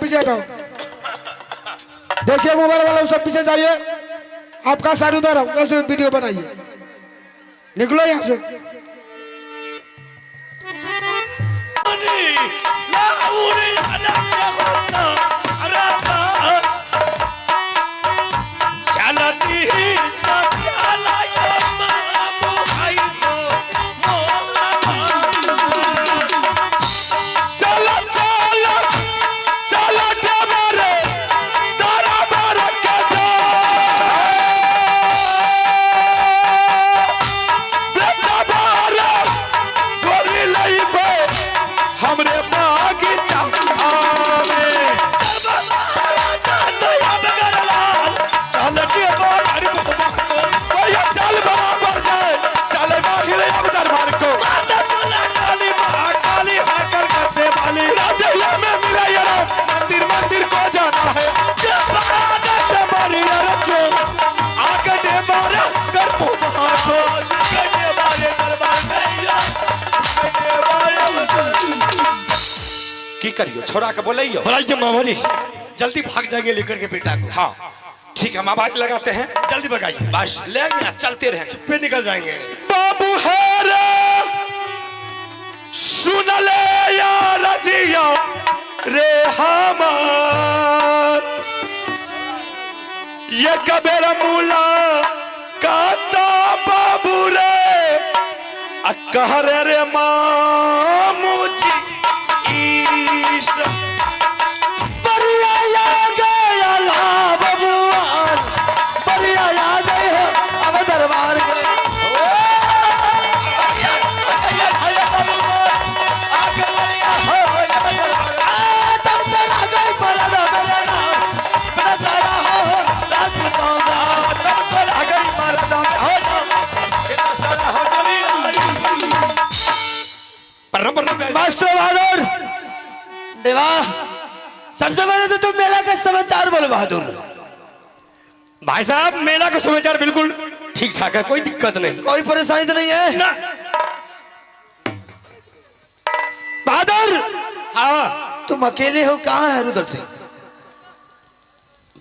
पीछे हटाओ। देखिए मोबाइल वाला सब पीछे जाइए। आपका सारे उधर कैसे वीडियो बनाइए। निकलो यहाँ से। मंदिर को जाना है। की करियो छोड़ा के बोलियो बुलाइए मामा जी, जल्दी भाग जाएंगे लेकर के बेटा को। हाँ ठीक है, हम आवाज लगाते हैं, जल्दी भगाइए। बस लेंगे चलते रहे, चुप्पे निकल जाएंगे। बाबू है रे सुन ले या रजिया रे हमार, ये कबेर मूला काता बाबू रे अकहर रे मामू जी बढ़िया आ गया ला बबुआन, बढ़िया आ गए हो अब दरबार के। मास्टर बहादुर देवा, सबसे पहले तो तुम मेला का समाचार बोलो बहादुर। भाई साहब मेला का समाचार बिल्कुल ठीक ठाक है, कोई दिक्कत नहीं, कोई परेशानी तो नहीं है ना। बहादुर हाँ, तुम अकेले हो, कहाँ है रुदल सिंह?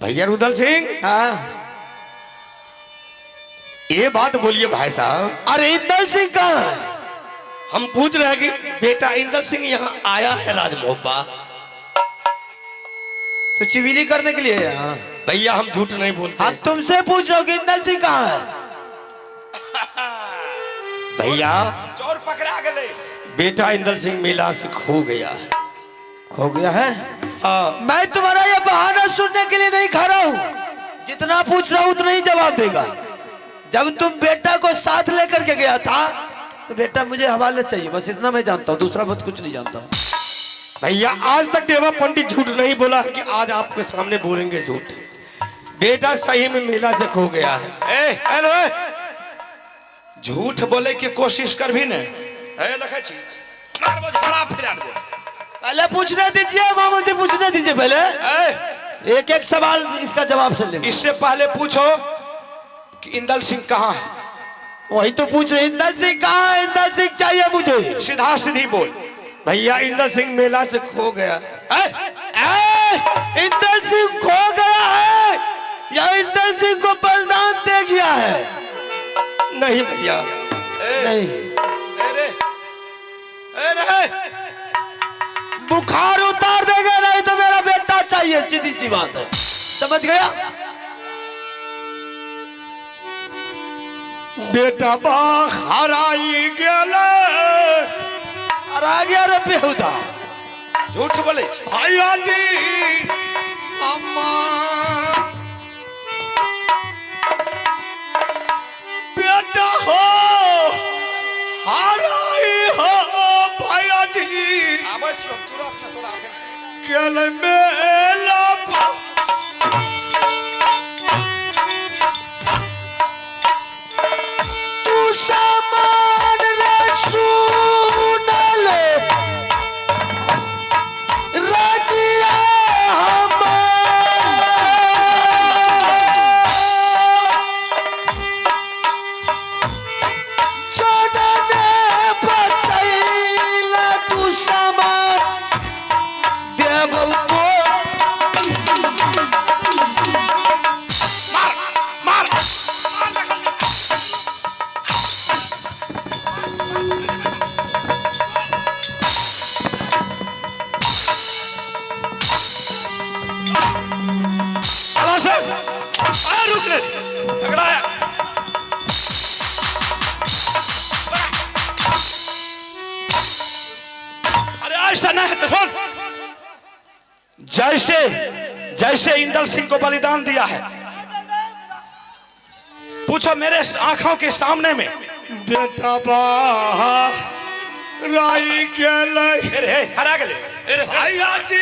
भैया रुदल सिंह, हाँ ये बात बोलिए भाई साहब। अरे इंदल सिंह कहाँ है? हम पूछ रहे हैं कि बेटा इंदल सिंह यहाँ आया है राजमोहब्बा, तो चिविली करने के लिए यहाँ? भैया हम झूठ नहीं बोलते। हम तुमसे पूछ रहे हो कि इंदल सिंह कहाँ है? भैया चोर पकड़ा गए। बेटा इंदल सिंह मेला से खो गया है। खो गया है? हाँ। मैं तुम्हारा ये बहाना सुनने के लिए नहीं खड़ा हूँ, जितना पूछ रहा हूँ उतना ही जवाब देगा। जब तुम बेटा को साथ लेकर के गया था तो बेटा मुझे हवाले चाहिए, बस इतना मैं जानता हूँ, दूसरा बात कुछ नहीं जानता हूँ। भैया आज तक देवा पंडित झूठ नहीं बोला कि आज आपके सामने बोलेंगे झूठ। बेटा सही में मेला से खो गया है। ए, झूठ बोले की कोशिश कर भी नहीं। पहले पूछने दीजिए मामू जी, पूछने दीजिए पहले। एक एक सवाल इसका जवाब सुन ले। इससे पहले पूछो कि इंदल सिंह कहाँ है। वही तो पूछ रहे, इंदल सिंह कहाँ है? इंदल सिंह चाहिए मुझे, सीधा सीधी बोल। भैया इंदल सिंह मेला से खो गया है। इंदल सिंह खो गया है या इंदल सिंह को बलिदान दे गया है? नहीं भैया नहीं। बुखार उतार देगा, नहीं तो मेरा बेटा चाहिए, सीधी सी बात है, समझ गया? बेटा बाहर आई गया, आ गया रे बेहुदा। झूठ बोले भैया जी। अम्मा बेटा हो हराई हो भैया जी, गल मेला तू सामान रे सुन ले रजिया जैसे जैसे इंदल सिंह को बलिदान दिया है, पूछो मेरे आंखों के सामने में बेटा बा राई के लई अरे हरा गले भैया जी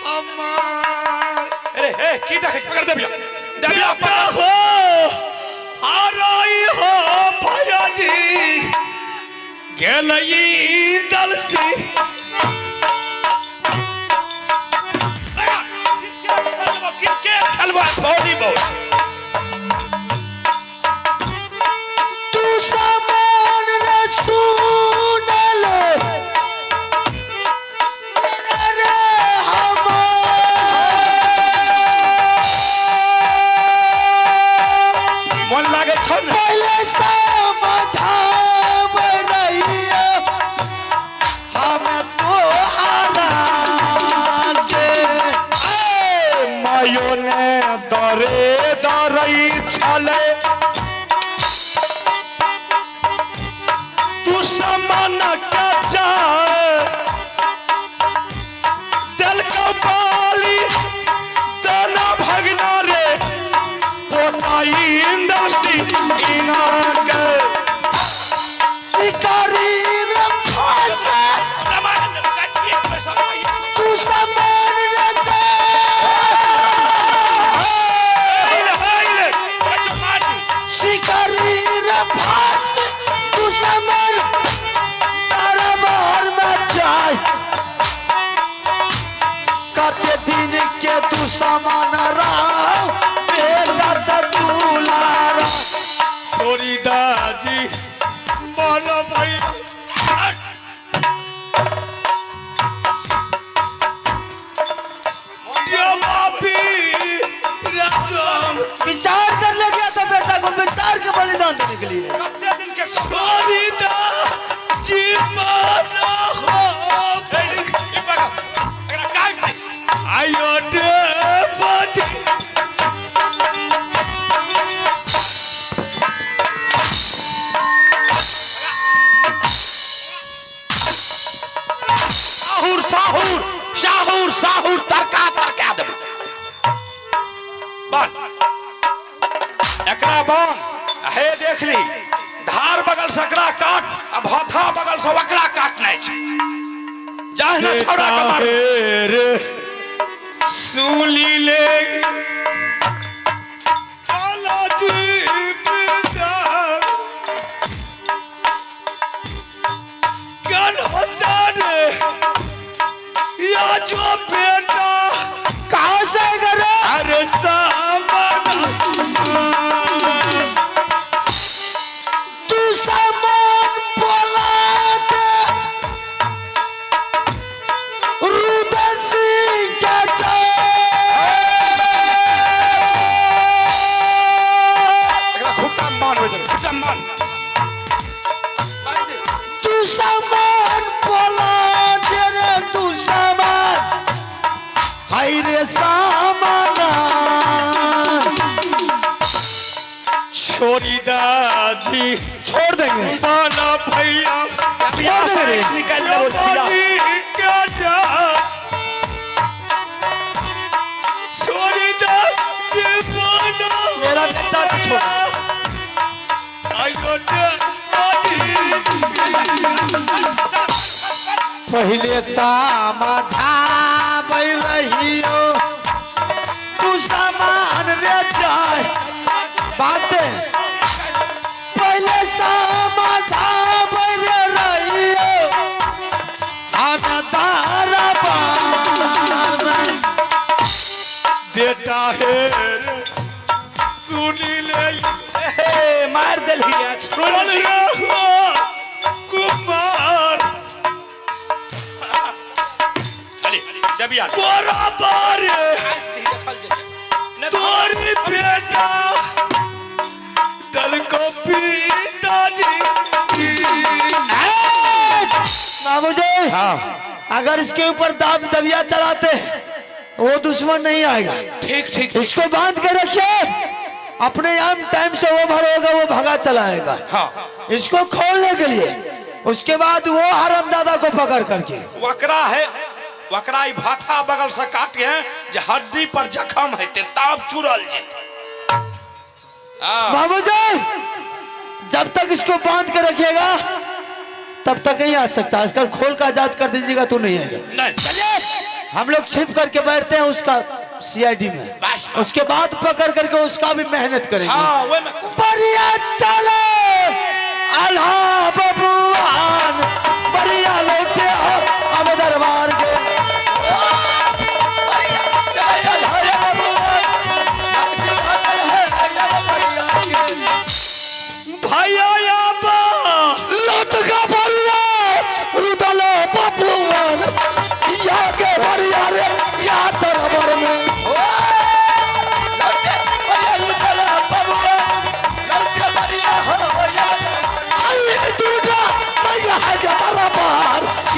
हमार अरे की देख पकड़ दे बेटा हो हराई हो भैया जी गेलई दल से वॉलीबॉल तू सामान रे सुन ले रे मन लागे छो न पहले समझाव रहिया हम तोहरा के मायो ने दरे दरई छले तू समान का जा दिल का बाली तना भगना रे पोताई इंदल सिंह इना के शिकारी रे फंसा तू सामान रे जा शिकारी रे फंस तू सामान तारा बाहर में जाए कते दिन के तू सामान रहा बेटा त दुलारा छोरी दाजी बोलो भैया विचार कर ले गया था बेटा को विचार के बलिदान देने के लिए कितने दिन के छोरी दाजी बोलो आयो डे बाजी साहुर साहुर शाहुर साहुर तरका तरका देबे बन एकरा बन हे देख ली धार बगल सकरा काट अब हथा बगल से वकरा काटना छै जाह न छोड़ा के मार रे सुली ले काला जी पिता कल होता रे या जो बेटा कहां से करे अरे सामान तू सामान बोला दे रुदन सिंह के एकरा खूब मान हो जाए खूब मान तू सामान बोला दे रे तू सामान हाय रे सामाना छोरी दाजी छोड़ देंगे माना भैया छोड़ देंगे रे निकाल ले वो दिया दादी क्या जा छोरी दाजी माना मेरा बेटा तो छोड़ आयो दादी पहले समझा रहियो तू सामान रे जाए बातें पहले समझा रहियो हम तारा बेटा है सुनी ले मार दिल ही आज बोल रहा कुमार चली जब यार बराबर तोरी बेटा दल को पिताजी मुझे अगर इसके ऊपर दाब दबिया चलाते वो दुश्मन नहीं आएगा ठीक ठीक इसको बांध के रखिए अपने आम टाइम से वो भरोगा वो भगा चलाएगा हाँ इसको खोलने के लिए उसके बाद वो हरम दादा को पकड़ करके वकरा है वकरा ई भाथा बगल से काट के जे हड्डी पर जखम हेते तब चुरल जेते। बाबू जी जब तक इसको बांध के रखिएगा तब तक नहीं आ सकता। इसका खोल का आजाद कर दीजिएगा तो नहीं आएगा। नहीं चलिए हम लोग छिप करके बैठते हैं उसका सीआईडी में, बस। उसके बाद पकड़ करके उसका भी मेहनत करेंगे। हाँ वो में बढ़िया चलो अल्लाह बबुआन बढ़िया लौटे अब दरबार के। भैया लौट का बढ़िया रुदलो बबुआन यहाँ के बढ़िया रे यहाँ दरबार में।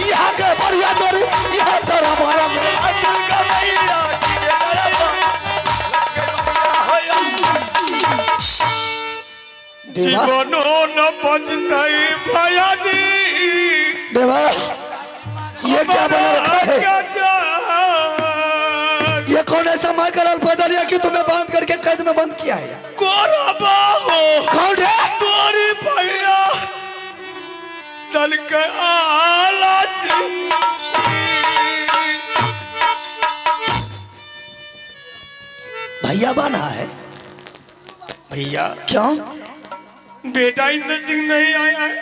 यहाँ के बढ़िया जोड़ी यहाँ दरबार में। जीवनो न बचतई भैया जी। देवा ये क्या बना रखा है? ये कौन ऐसा माइकल पैदलिया कि तुम्हें बांध करके कैद में बंद किया है? कोरा बाबू कौन है? तोरी भैया चल के आला से भैया बना है भैया। क्यों? बेटा इंद्र सिंह नहीं आया है?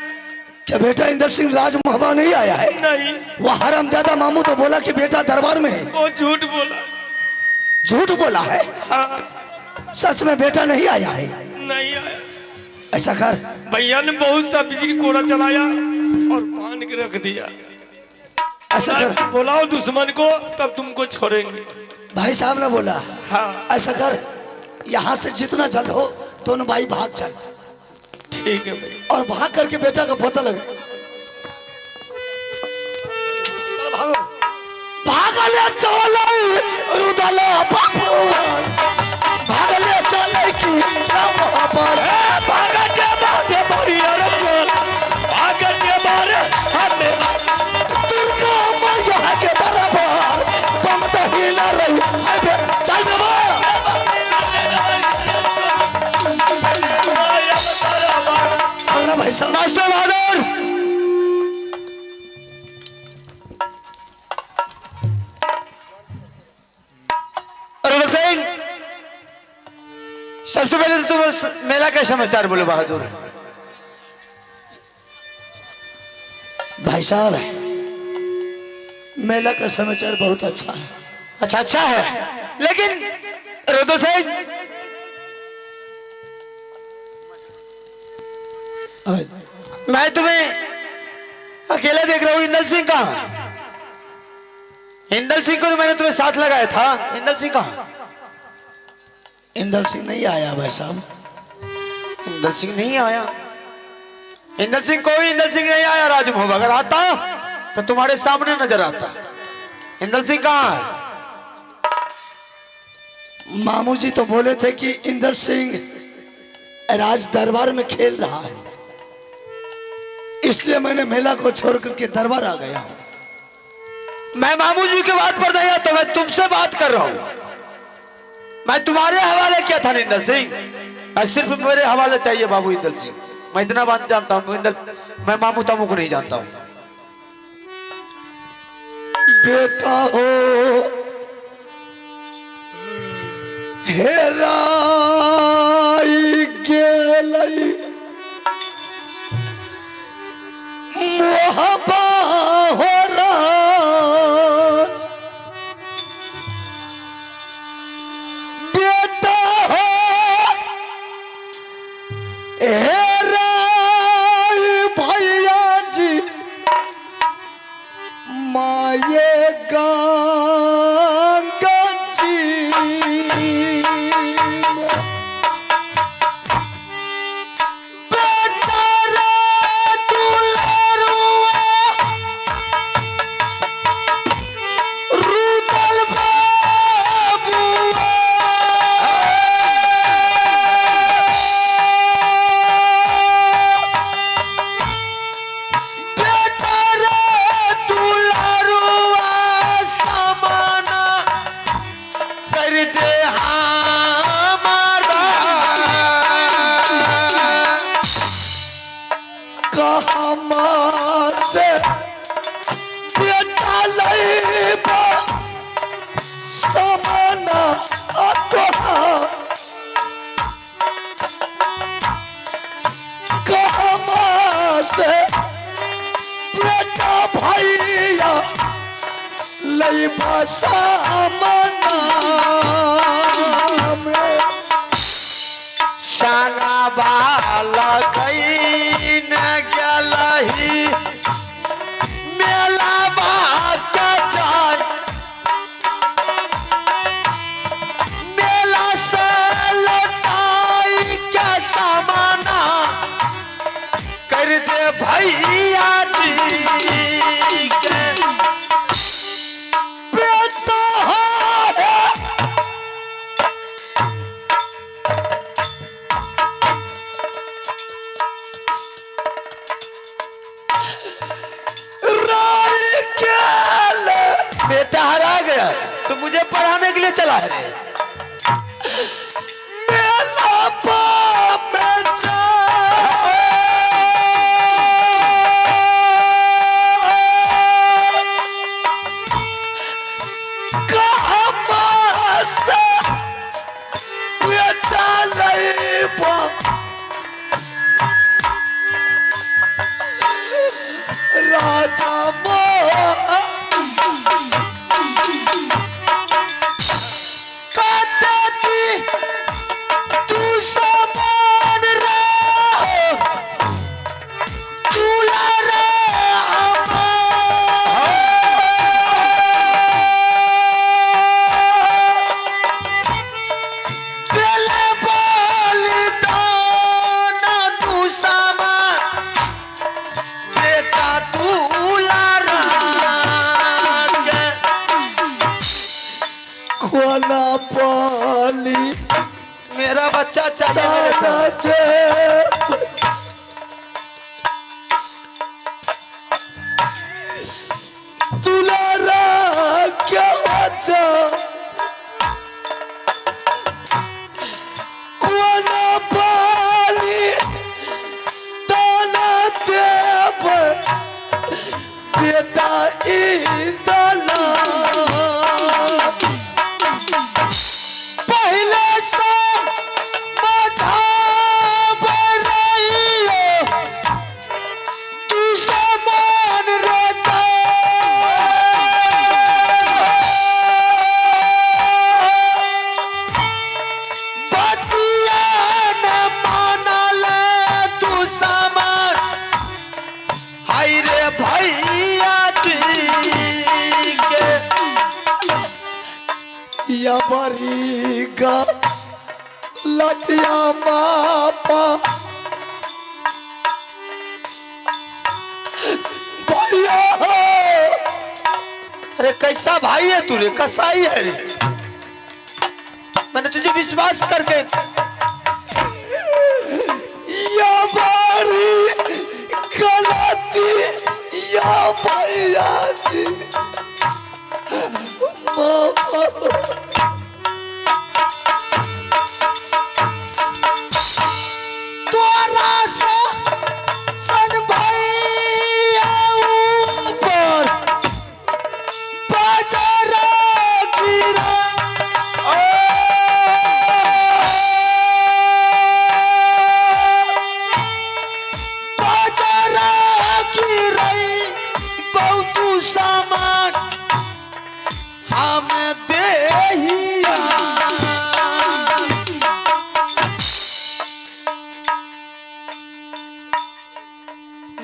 क्या बेटा इंदर सिंह राज महबा नहीं आया है? नहीं, वो हरामजादा मामू तो बोला कि बेटा दरबार में है। वो झूठ बोला। झूठ बोला है? हाँ, सच में बेटा नहीं आया है? नहीं आया। ऐसा कर भैया ने बहुत सा बिजली कोड़ा चलाया और बांध के रख दिया। ऐसा कर बुलाओ दुश्मन को तब तुमको छोड़ेंगे। भाई साहब ने बोला। हाँ ऐसा कर यहाँ से जितना जल्द हो दोनों भाई भाग चल। ठीक है भाई। और भाग करके बेटा का पता लगे। चलो भागो। भागले चलो रुदलो बबुआन भागले चले की पर भागते मारे बढ़िया रखो, भागते मारे हमें दुर्गा मैया के दरबार तुम तो ही ना रही। अबे चल ना भाई साहब। मास्टर बहादुर अरुण सिंह सबसे पहले तो तुम मेला का समाचार बोलो बहादुर। भाई साहब मेला का समाचार बहुत अच्छा है। अच्छा है लेकिन रुदल सिंह मैं तुम्हें अकेला देख रहा हूँ। इंदल सिंह कहाँ? इंदल सिंह को मैंने तुम्हें साथ लगाया था। इंदल सिंह कहाँ? इंदल सिंह नहीं आया भाई साहब। इंदल सिंह नहीं आया। इंदल सिंह कोई इंदल सिंह नहीं आया राजमोहन। अगर आता तो तुम्हारे सामने नजर आता। इंदल सिंह कहाँ है? मामू जी तो बोले थे कि इंदल सिंह राज दरबार में खेल रहा है, इसलिए मैंने मेला को छोड़ करके दरबार आ गया। मैं मामू जी की बात पर नहीं आता, मैं तुमसे बात कर रहा हूं। मैं तुम्हारे हवाले किया था इंदल सिंह। सिर्फ मेरे हवाले चाहिए बाबू इंदल सिंह। मैं इतना बात जानता हूं इंदल, मैं मामू तामू को नहीं जानता हूं। बेटा हो हेराई गेलई मोहबा हो राज। बेटा हो हेराई भैया जी माये गंगा जी। कहाँ से बेटा भैया लई बसा मना में संगा बाला कई न गलही मेला बाका जाय मेला से लौटाई क्या सामाना कर दे भैया जी के बेटा है राई के ले। बेटा हरा गया तो मुझे पढ़ाने के लिए चला है मेला पाप में कहाँ से बेटा लई बा राजा तू समान रहो दुलारा दिल बलिदान तू समान बेटा दुलारा के कोना पाली मेरा बच्चा चाचा मेरे साथ दुलारा क्या बच्चा कोना पाली ताना देव बेटा इंदला पहले से मधाब रहियो तू समान रहता बतिया न मानल तू समान हाय रे भैया जी के या बरी गा लतिया मापा भैया अरे कैसा भाई है तू रे कसाई है रे मैंने तुझे विश्वास करके या बरी गलती या भैया जी मापा तोरा से सन भैया ऊपर बाजार गिरा बाजार गिरई बहुत सामान हम देहिया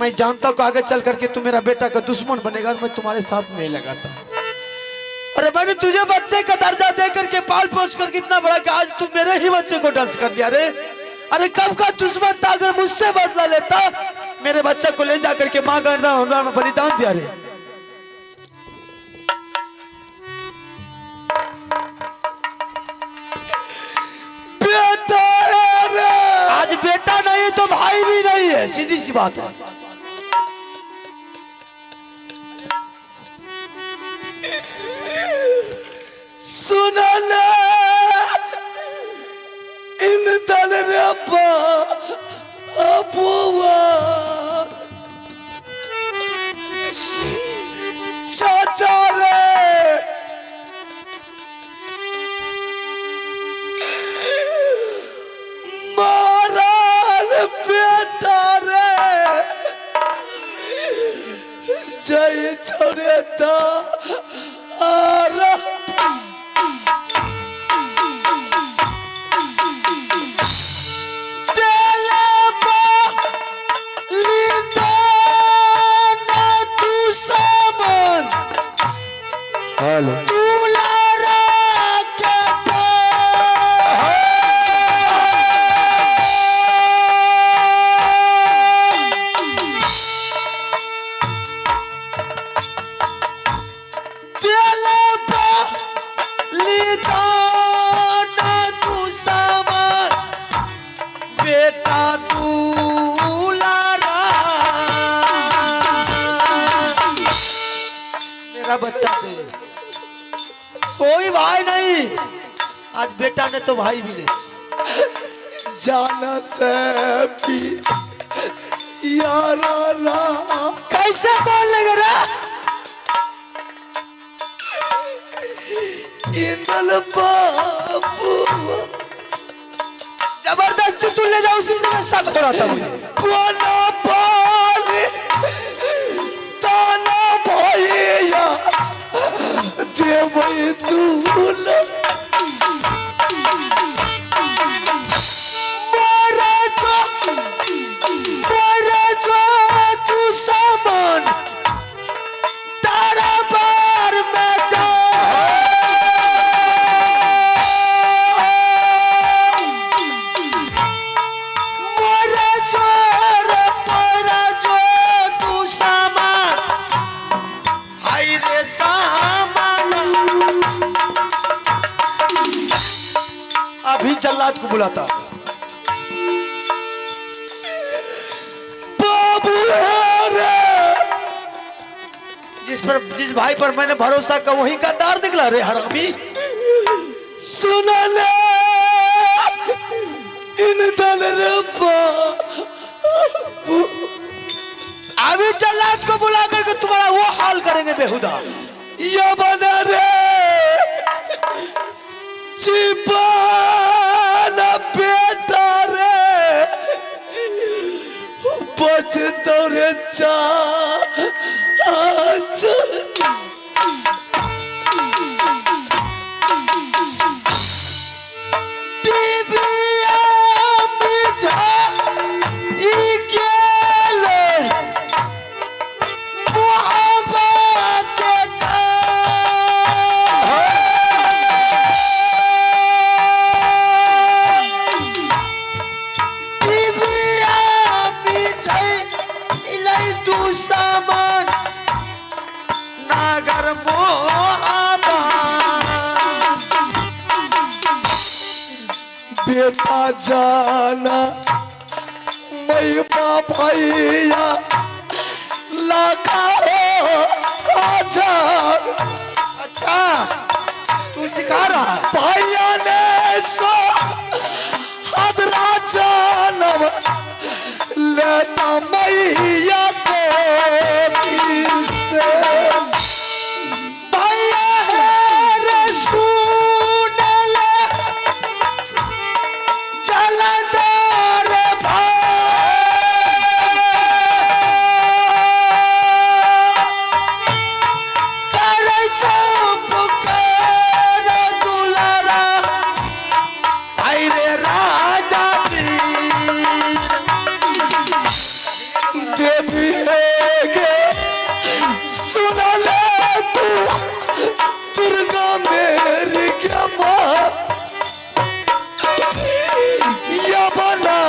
मैं जानता हूँ आगे चल करके तू मेरा बेटा का दुश्मन बनेगा तो मैं तुम्हारे साथ नहीं लगाता। अरे मैंने तुझे बच्चे का दर्जा दे करके पाल पोस करके इतना बड़ा कि आज तू मेरे ही बच्चे को डर्स कर दिया रे। अरे कब का दुश्मन था, अगर मुझसे बदला लेता मेरे बच्चे को ले जा करके माँ का बलिदान दिया रे। बेटा है रे। आज बेटा नहीं तो भाई भी नहीं है, सीधी सी बात है। सुना ना इन दल रब्बा अबुआ चाचा रे मेरा बच्चा दे। कोई भाई नहीं, आज बेटा ने तो भाई भी नहीं। जाना से भी यारा रा कैसे बोल लगे रे? इंदल बाबू जबरदस्ती तू ले जाओ, उसी से मैं शक हो रहा था मुझे। कोना पाली ताना भैया देवई दूल मोरे जो तू सामान तारा बार में जा। मोरे जो तू सामान, हाय रे सामान। अभी जल्लाद को बुलाता। जिस भाई पर मैंने भरोसा का वही गद्दार निकला रे हरामी। सुन ले इन दल रे बाबू अभी जल्लाद को बुला करके तुम्हारा वो हाल करेंगे बेहुदा। ये बना रे चिपाना बेटा रे बचतो रे चा बेटा जाना मैं भैया लाखा हो हजार। अच्छा तू सिखा रहा है? भैया ने सो हदरा जानम लेता मैया को दिल से। भैया है रे सुन ले जलदार भाई करे चुप कर दुलारा, हाय रे राजा जी। देवी है सुन ले तू दुर्गा मेरी क्या माँ या बना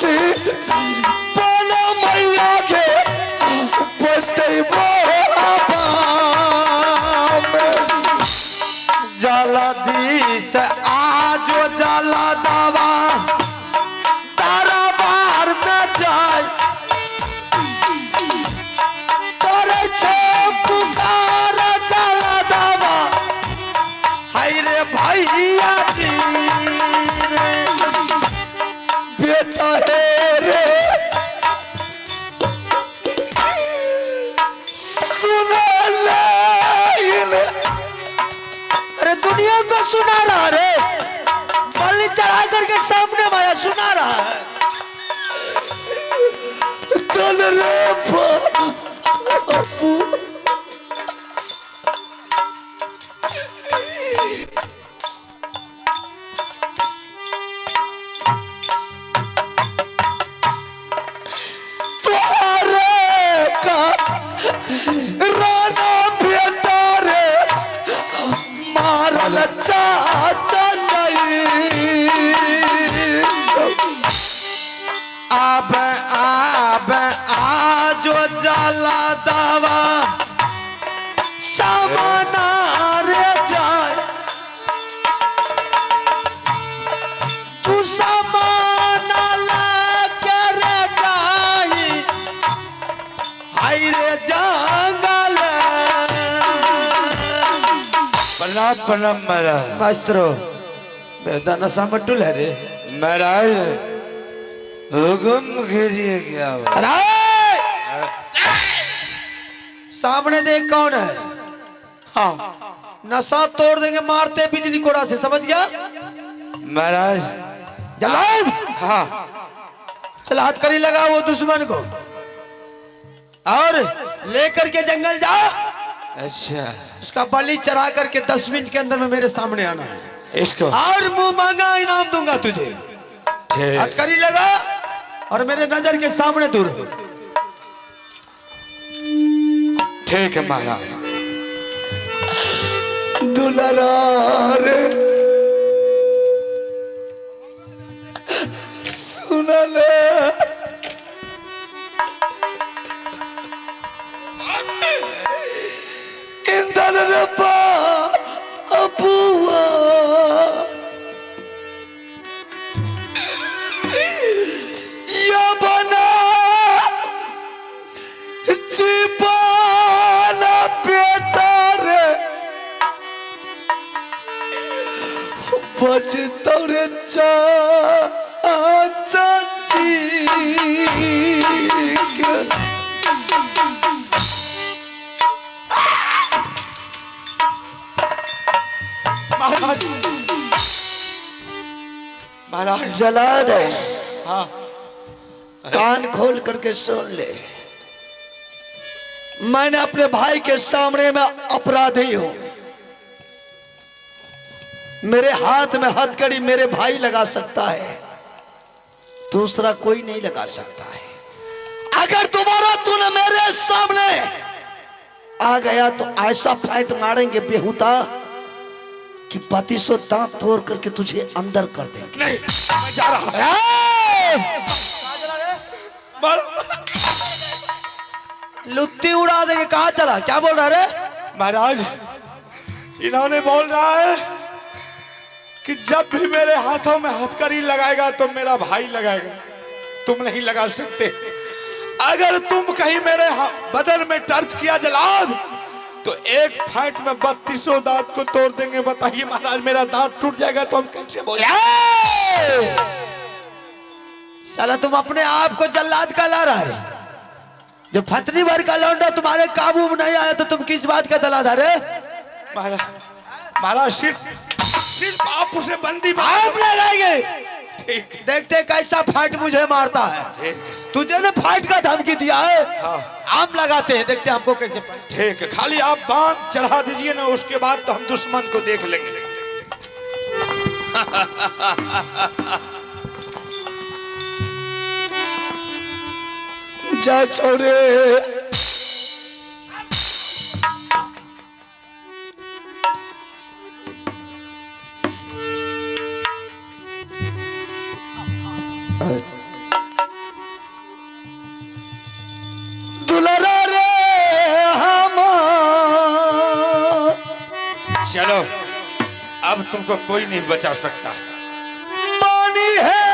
जी बना मैया के बचते जला दिस आज जला दवा तारा बार में जाए तोरे पुकार जला दवा, हाय रे भैया जी रे। बेटा है रे सुन ले अरे दुनिया को सुना रहा रे, बलि चढ़ा करके सामने माया सुना रहा है। दल रे बाबू राना बेटा रे मारल चाचा अब आजो जला दवा सामना रे जाए तू सामना ला कर जाई, हाय रे जंगल प्रणाम महाराज। मास्टरो बेदा नशा मत डुल है रे। महाराज हुक्म कीजिए क्या हुआ? अरे सामने देख कौन है? हाँ नशा तोड़ देंगे मारते बिजली कोड़ा से, समझ गया? महाराज जलाद हाँ चल हथकड़ी लगा वो दुश्मन को और लेकर के जंगल जा। अच्छा उसका बलि चढ़ा करके 10 मिनट के अंदर में मेरे सामने आना है इसको और मुंह मांगा इनाम दूंगा तुझे। ठीक हथकड़ी लगा और मेरे नजर के सामने दूर हो। ठीक है महाराज। दुलार सुना ले इंदर रब्बा अबुआ या बना चिपाला बेटा रे बचतो रे चाची महाराज महाराज जला दे। हाँ कान खोल करके सुन ले, मैंने अपने भाई के सामने में अपराधी हूं। मेरे हाथ में हथकड़ी मेरे भाई लगा सकता है, दूसरा कोई नहीं लगा सकता है। अगर दोबारा तूने मेरे सामने आ गया तो ऐसा फाइट मारेंगे बेहुदा कि 3200 दांत तोड़ करके तुझे अंदर कर देंगे। नहीं मैं जा रहा लुत्ती उड़ा देंगे। कहाँ चला? क्या बोल रहा रे? महाराज इन्होंने बोल रहा है कि जब भी मेरे हाथों में हथकड़ी लगाएगा तो मेरा भाई लगाएगा, तुम नहीं लगा सकते। अगर तुम कहीं मेरे बदन में टच किया जलाद तो एक फाइट में 3200 दांत को तोड़ देंगे। बताइए महाराज मेरा दांत टूट जाएगा तो हम कैसे बोले? साला तुम अपने आप को जल्लाद का ला रहा है। जब फतनी भर का लौंडा तुम्हारे काबू में नहीं आया तो तुम किस बात का दलाल है? महाराज महाराज सिर्फ आप उसे बंदी आप लगाएंगे। ठीक देखते कैसा फाइट मुझे मारता है। ठीक तुझे ने फाइट का धमकी दिया है। हाँ। आम लगाते हैं, देखते हैं हमको कैसे फाइट। ठीक है, खाली आप बांध चढ़ा दीजिए ना, उसके बाद तो हम दुश्मन को देख लेंगे। जा छोरे दुलारा रे हमार। चलो अब तुमको कोई नहीं बचा सकता। पानी है